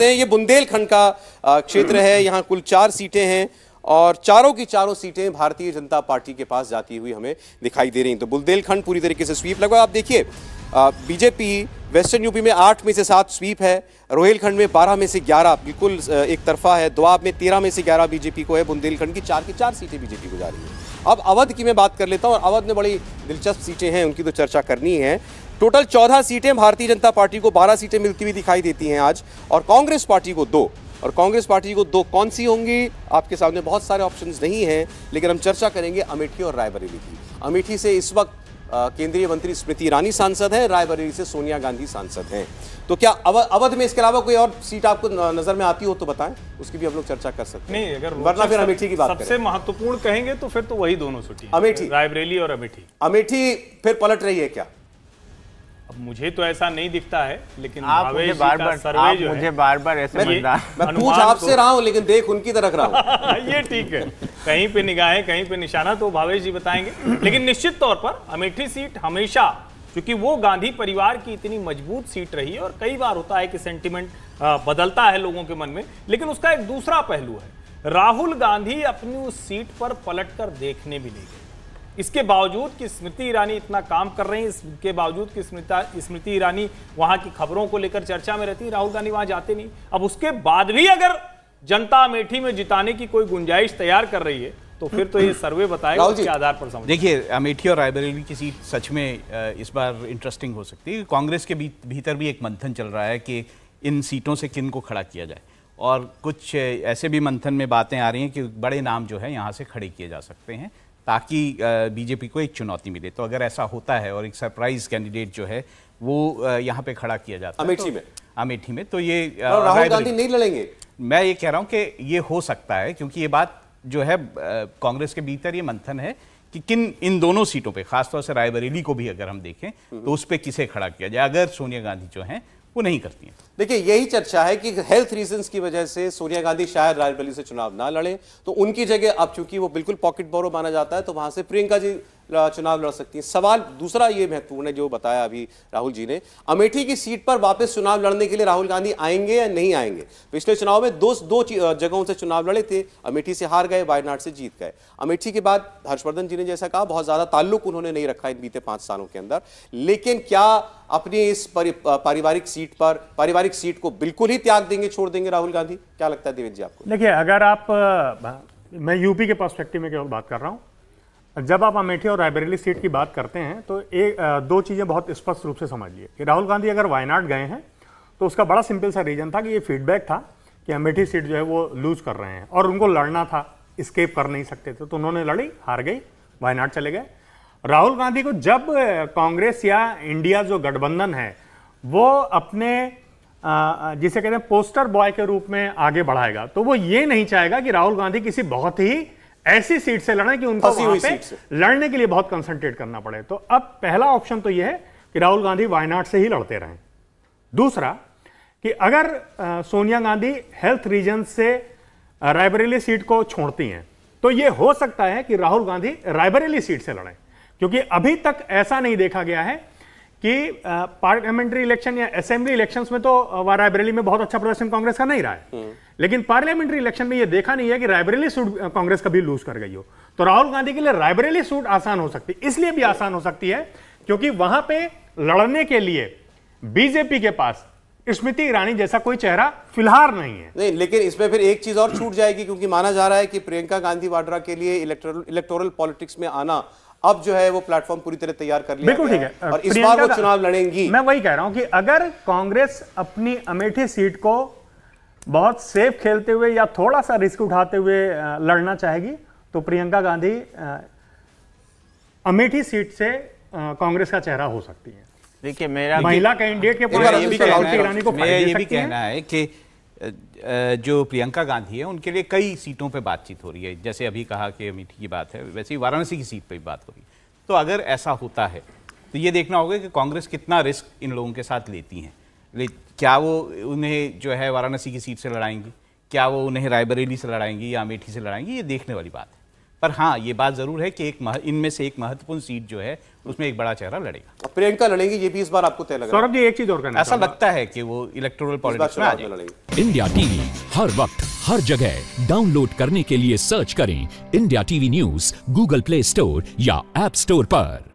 सकते हैं। ये बुंदेलखंड का क्षेत्र है, यहाँ कुल 4 सीटें हैं और चारों की चारों सीटें भारतीय जनता पार्टी के पास जाती हुई हमें दिखाई दे रही हैं। तो बुंदेलखंड पूरी तरीके से स्वीप लगा। आप देखिए बीजेपी वेस्टर्न यूपी में 8 में से 7 स्वीप है, रोहिलखंड में 12 में से 11 बिल्कुल एक तरफा है, दोआब में 13 में से 11 बीजेपी को है, बुंदेलखंड की 4 सीटें बीजेपी को जा रही हैं। अब अवध की मैं बात कर लेता हूँ और अवध में बड़ी दिलचस्प सीटें हैं, उनकी तो चर्चा करनी है। टोटल 14 सीटें भारतीय जनता पार्टी को 12 सीटें मिलती हुई दिखाई देती हैं आज, और कांग्रेस पार्टी को 2। और कांग्रेस पार्टी को 2 कौन सी होंगी? आपके सामने बहुत सारे ऑप्शंस नहीं हैं, लेकिन हम चर्चा करेंगे अमेठी और रायबरेली की। अमेठी से इस वक्त केंद्रीय मंत्री स्मृति ईरानी सांसद है, रायबरेली से सोनिया गांधी सांसद हैं। तो क्या अवध में इसके अलावा कोई और सीट आपको नजर में आती हो तो बताएं, उसकी भी हम लोग चर्चा कर सकते हैं। नहीं, अगर वरना फिर अमेठी की बात करें। सबसे महत्वपूर्ण कहेंगे तो फिर तो वही दोनों सीटें, अमेठी, रायबरेली और अमेठी। अमेठी फिर पलट रही है क्या? अब मुझे तो ऐसा नहीं दिखता है, लेकिन आप मुझे बार बार ऐसे मैं पूछ आपसे रहा हूं, लेकिन देख उनकी तरफ रहा हूं। ये ठीक है, कहीं पे निगाहें कहीं पे निशाना तो भावेश जी बताएंगे। लेकिन निश्चित तौर पर अमेठी सीट हमेशा, क्योंकि वो गांधी परिवार की इतनी मजबूत सीट रही है, और कई बार होता है कि सेंटिमेंट बदलता है लोगों के मन में, लेकिन उसका एक दूसरा पहलू है। राहुल गांधी अपनी उस सीट पर पलटकर देखने भी नहीं गए। इसके बावजूद कि स्मृति ईरानी इतना काम कर रही हैं, इसके बावजूद कि स्मृति ईरानी वहां की खबरों को लेकर चर्चा में रहती है, राहुल गांधी वहां जाते नहीं। अब उसके बाद भी अगर जनता अमेठी में जिताने की कोई गुंजाइश तैयार कर रही है, तो फिर तो ये सर्वे बताएगा उसके आधार पर समझ। देखिए, अमेठी और रायबरेली की सीट सच में इस बार इंटरेस्टिंग हो सकती है। कांग्रेस के भीतर भी एक मंथन चल रहा है कि इन सीटों से किन को खड़ा किया जाए, और कुछ ऐसे भी मंथन में बातें आ रही हैं कि बड़े नाम जो है यहाँ से खड़े किए जा सकते हैं, ताकि बीजेपी को एक चुनौती मिले। तो अगर ऐसा होता है और एक सरप्राइज कैंडिडेट जो है वो यहाँ पे खड़ा किया जाता है अमेठी में, तो ये राहुल गांधी नहीं लड़ेंगे। मैं ये कह रहा हूँ कि ये हो सकता है, क्योंकि ये बात जो है कांग्रेस के भीतर ये मंथन है कि किन इन दोनों सीटों पे, खासतौर से रायबरेली को भी अगर हम देखें तो उस पे किसे खड़ा किया जाए, अगर सोनिया गांधी जो हैं वो नहीं करती हैं। देखिए, यही चर्चा है कि हेल्थ रीजंस की वजह से सोनिया गांधी शायद रायबरेली से चुनाव ना लड़े, तो उनकी जगह अब चूंकि वो बिल्कुल पॉकेट बोरो माना जाता है, तो वहां से प्रियंका जी चुनाव लड़ सकती हैं। सवाल दूसरा ये महत्वपूर्ण है जो बताया अभी राहुल जी ने, अमेठी की सीट पर वापस चुनाव लड़ने के लिए राहुल गांधी आएंगे या नहीं आएंगे? पिछले चुनाव में दो जगहों से चुनाव लड़े थे, अमेठी से हार गए, वायनाड से जीत गए। अमेठी के बाद हर्षवर्धन जी ने जैसा कहा, बहुत ज्यादा ताल्लुक उन्होंने नहीं रखा इन बीते 5 सालों के अंदर, लेकिन क्या अपनी इस पारिवारिक सीट को बिल्कुल ही त्याग देंगे, छोड़ देंगे राहुल गांधी? क्या लगता है देवेंद्र जी आपको? देखिए, अगर आप, मैं यूपी के पर्सपेक्टिव में केवल बात कर रहा हूं, जब आप अमेठी और रायबरेली सीट की बात करते हैं तो दो चीजें बहुत स्पष्ट रूप से समझिए कि राहुल गांधी अगर वायनाड गए हैं तो उसका बड़ा सिंपल सा रीजन था कि ये फीडबैक था कि अमेठी सीट जो है वो लूज कर रहे हैं और उनको लड़ना था, स्केप कर नहीं सकते थे, तो उन्होंने लड़ी, हार गई, वायनाड चले गए। राहुल गांधी को जब कांग्रेस या इंडिया जो गठबंधन है वो अपने जिसे कहते हैं पोस्टर बॉय के रूप में आगे बढ़ाएगा, तो वो ये नहीं चाहेगा कि राहुल गांधी किसी बहुत ही ऐसी सीट से लड़ें कि उनको वहां पे लड़ने के लिए बहुत कंसंट्रेट करना पड़े। तो अब पहला ऑप्शन तो यह है कि राहुल गांधी वायनाड से ही लड़ते रहें। दूसरा कि अगर सोनिया गांधी हेल्थ रीजन से रायबरेली सीट को छोड़ती हैं तो यह हो सकता है कि राहुल गांधी रायबरेली सीट से लड़ें, क्योंकि अभी तक ऐसा नहीं देखा गया है कि पार्लियामेंट्री इलेक्शन या असेंबली इलेक्शंस में तो रायबरेली में बहुत अच्छा प्रदर्शन कांग्रेस का नहीं रहा है, लेकिन पार्लियामेंट्री इलेक्शन में यह देखा नहीं है कि रायबरेली सीट कांग्रेस कभी लूज कर गई हो। तो राहुल गांधी के लिए रायबरेली सीट आसान हो सकती है, इसलिए भी आसान हो सकती है क्योंकि वहां पे लड़ने के लिए बीजेपी के पास स्मृति ईरानी जैसा कोई चेहरा फिलहाल नहीं है। नहीं, लेकिन इसमें फिर एक चीज और छूट जाएगी, क्योंकि माना जा रहा है कि प्रियंका गांधी वाड्रा के लिए इलेक्टोरल पॉलिटिक्स में आना अब जो है वो प्लेटफॉर्म पूरी तरह तैयार कर लिया। बिल्कुल ठीक है, और इस बार वो चुनाव लड़ेंगी। मैं वही कह रहा हूं कि अगर कांग्रेस अपनी अमेठी सीट को बहुत सेफ खेलते हुए या थोड़ा सा रिस्क उठाते हुए लड़ना चाहेगी तो प्रियंका गांधी अमेठी सीट से कांग्रेस का चेहरा हो सकती है। देखिए, मेरा महिला कैंडिडेट के ये भी कहना है कि जो प्रियंका गांधी है उनके लिए कई सीटों पे बातचीत हो रही है, जैसे अभी कहा कि अमेठी की बात है, वैसे ही वाराणसी की सीट पे भी बात हो रही है। तो अगर ऐसा होता है तो ये देखना होगा कि कांग्रेस कितना रिस्क इन लोगों के साथ लेती हैं। क्या वो उन्हें जो है वाराणसी की सीट से लड़ाएंगी, क्या वो उन्हें रायबरेली से लड़ाएंगी या अमेठी से लड़ाएंगी, ये देखने वाली बात है। पर हाँ, ये बात जरूर है कि इनमें से एक महत्वपूर्ण सीट जो है उसमें एक बड़ा चेहरा लड़ेगा। प्रियंका लड़ेंगी, ये भी इस बार आपको तय लग रहा है? सौरभ जी, एक चीज और करना ऐसा लगता है कि वो इलेक्टोरल पॉलिटिक्स में आ जाएगा। इंडिया टीवी हर वक्त हर जगह डाउनलोड करने के लिए सर्च करें India TV news Google play store या ऐप स्टोर पर।